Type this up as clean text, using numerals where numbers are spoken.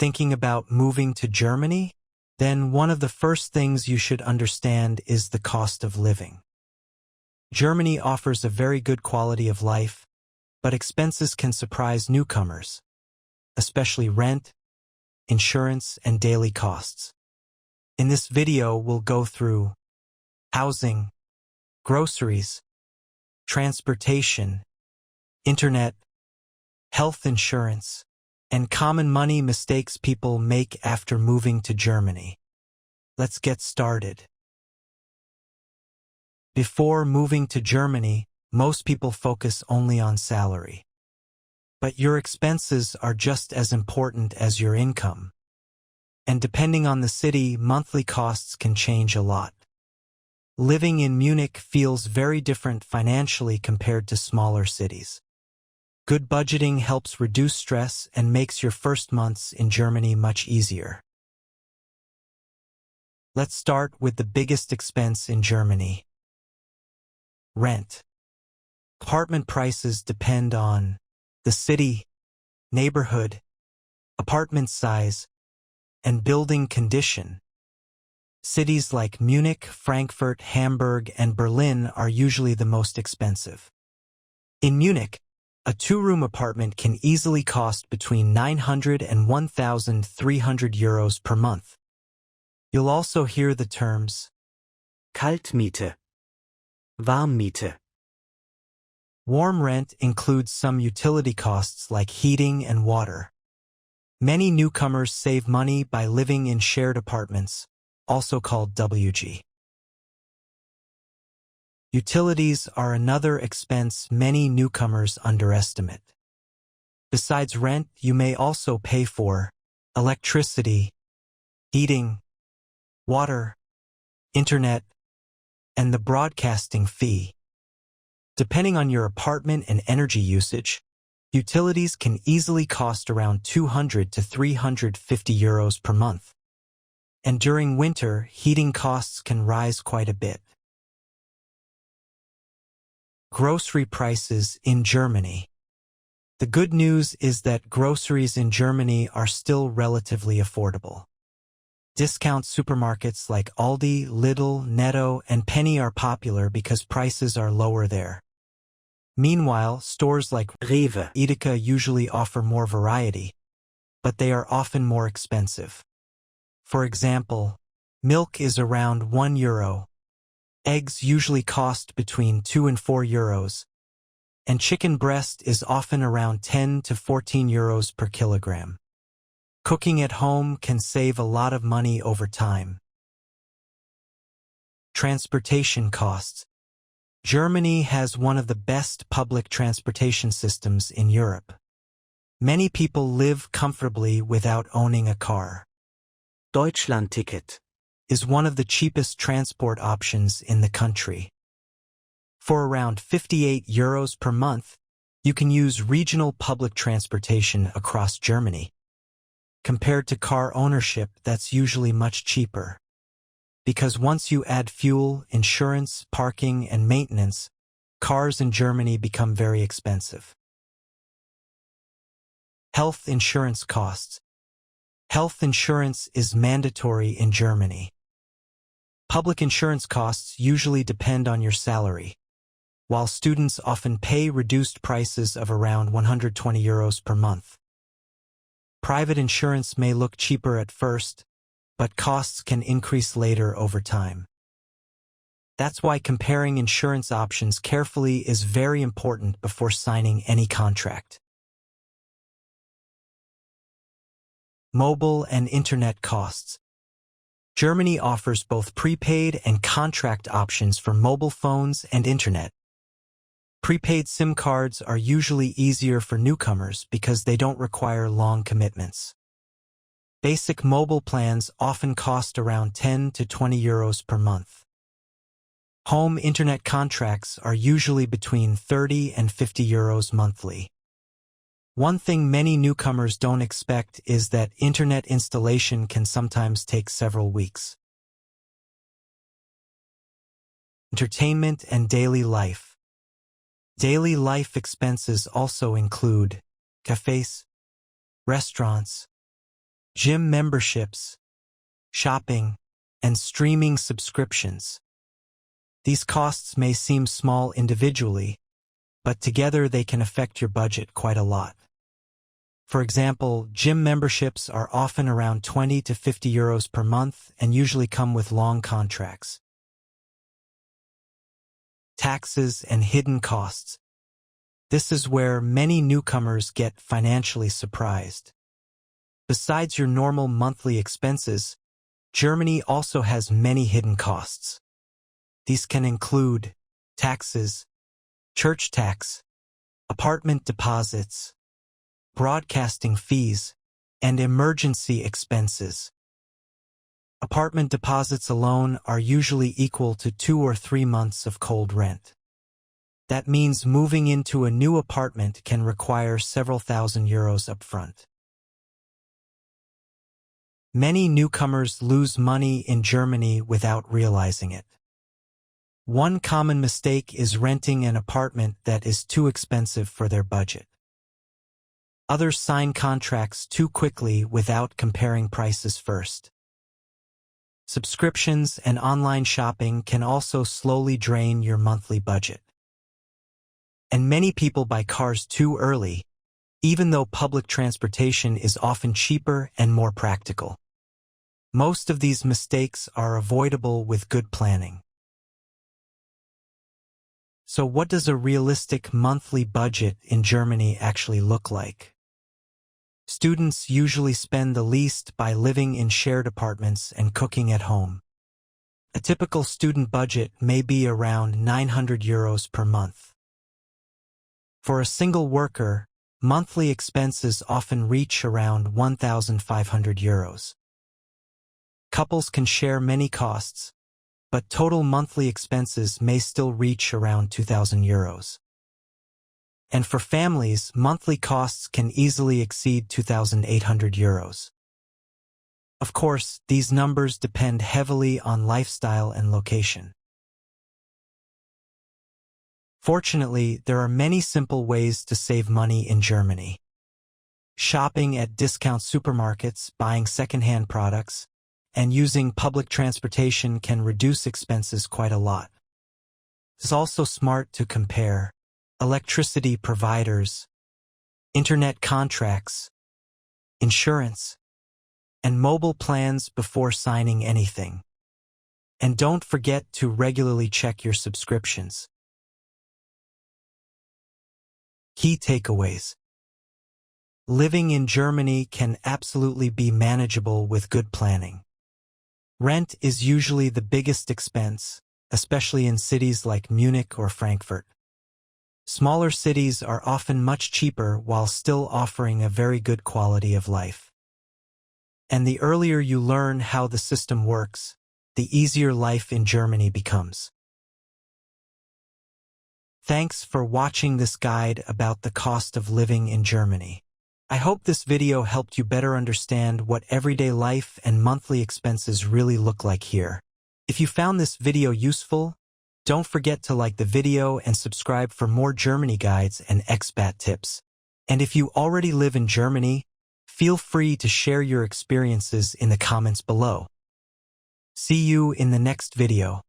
Thinking about moving to Germany? Then one of the first things you should understand is the cost of living. Germany offers a very good quality of life, but expenses can surprise newcomers, especially rent, insurance, and daily costs. In this video, we'll go through housing, groceries, transportation, internet, health insurance, and common money mistakes people make after moving to Germany. Let's get started. Before moving to Germany, most people focus only on salary. But your expenses are just as important as your income. And depending on the city, monthly costs can change a lot. Living in Munich feels very different financially compared to smaller cities. Good budgeting helps reduce stress and makes your first months in Germany much easier. Let's start with the biggest expense in Germany: rent. Apartment prices depend on the city, neighborhood, apartment size, and building condition. Cities like Munich, Frankfurt, Hamburg, and Berlin are usually the most expensive. In Munich, a two-room apartment can easily cost between 900 and 1,300 euros per month. You'll also hear the terms Kaltmiete, Warmmiete. Warm rent includes some utility costs like heating and water. Many newcomers save money by living in shared apartments, also called WG. Utilities are another expense many newcomers underestimate. Besides rent, you may also pay for electricity, heating, water, internet, and the broadcasting fee. Depending on your apartment and energy usage, utilities can easily cost around 200 to 350 euros per month. And during winter, heating costs can rise quite a bit. Grocery prices in Germany. The good news is that groceries in Germany are still relatively affordable. Discount supermarkets like Aldi, Lidl, Netto, and Penny are popular because prices are lower there. Meanwhile, stores like Rewe, Edeka usually offer more variety, but they are often more expensive. For example, milk is around €1, eggs usually cost between 2 and 4 euros, and chicken breast is often around 10 to 14 euros per kilogram. Cooking at home can save a lot of money over time. Transportation costs. Germany has one of the best public transportation systems in Europe. Many people live comfortably without owning a car. Deutschlandticket is one of the cheapest transport options in the country. For around 58 euros per month, you can use regional public transportation across Germany. Compared to car ownership, that's usually much cheaper. Because once you add fuel, insurance, parking, and maintenance, cars in Germany become very expensive. Health insurance costs. Health insurance is mandatory in Germany. Public insurance costs usually depend on your salary, while students often pay reduced prices of around 120 euros per month. Private insurance may look cheaper at first, but costs can increase later over time. That's why comparing insurance options carefully is very important before signing any contract. Mobile and internet costs. Germany offers both prepaid and contract options for mobile phones and internet. Prepaid SIM cards are usually easier for newcomers because they don't require long commitments. Basic mobile plans often cost around 10 to 20 euros per month. Home internet contracts are usually between 30 and 50 euros monthly. One thing many newcomers don't expect is that internet installation can sometimes take several weeks. Entertainment and daily life. Daily life expenses also include cafes, restaurants, gym memberships, shopping, and streaming subscriptions. These costs may seem small individually, but together they can affect your budget quite a lot. For example, gym memberships are often around 20 to 50 euros per month and usually come with long contracts. Taxes and hidden costs. This is where many newcomers get financially surprised. Besides your normal monthly expenses, Germany also has many hidden costs. These can include taxes, church tax, apartment deposits, broadcasting fees, and emergency expenses. Apartment deposits alone are usually equal to 2 or 3 months of cold rent. That means moving into a new apartment can require several thousand euros upfront. Many newcomers lose money in Germany without realizing it. One common mistake is renting an apartment that is too expensive for their budget. Others sign contracts too quickly without comparing prices first. Subscriptions and online shopping can also slowly drain your monthly budget. And many people buy cars too early, even though public transportation is often cheaper and more practical. Most of these mistakes are avoidable with good planning. So what does a realistic monthly budget in Germany actually look like? Students usually spend the least by living in shared apartments and cooking at home. A typical student budget may be around 900 euros per month. For a single worker, monthly expenses often reach around 1,500 euros. Couples can share many costs, but total monthly expenses may still reach around 2,000 euros. And for families, monthly costs can easily exceed 2,800 euros. Of course, these numbers depend heavily on lifestyle and location. Fortunately, there are many simple ways to save money in Germany. Shopping at discount supermarkets, buying second-hand products, and using public transportation can reduce expenses quite a lot. It's also smart to compare electricity providers, internet contracts, insurance, and mobile plans before signing anything. And don't forget to regularly check your subscriptions. Key takeaways. Living in Germany can absolutely be manageable with good planning. Rent is usually the biggest expense, especially in cities like Munich or Frankfurt. Smaller cities are often much cheaper while still offering a very good quality of life. And the earlier you learn how the system works, the easier life in Germany becomes. Thanks for watching this guide about the cost of living in Germany. I hope this video helped you better understand what everyday life and monthly expenses really look like here. If you found this video useful, don't forget to like the video and subscribe for more Germany guides and expat tips. And if you already live in Germany, feel free to share your experiences in the comments below. See you in the next video.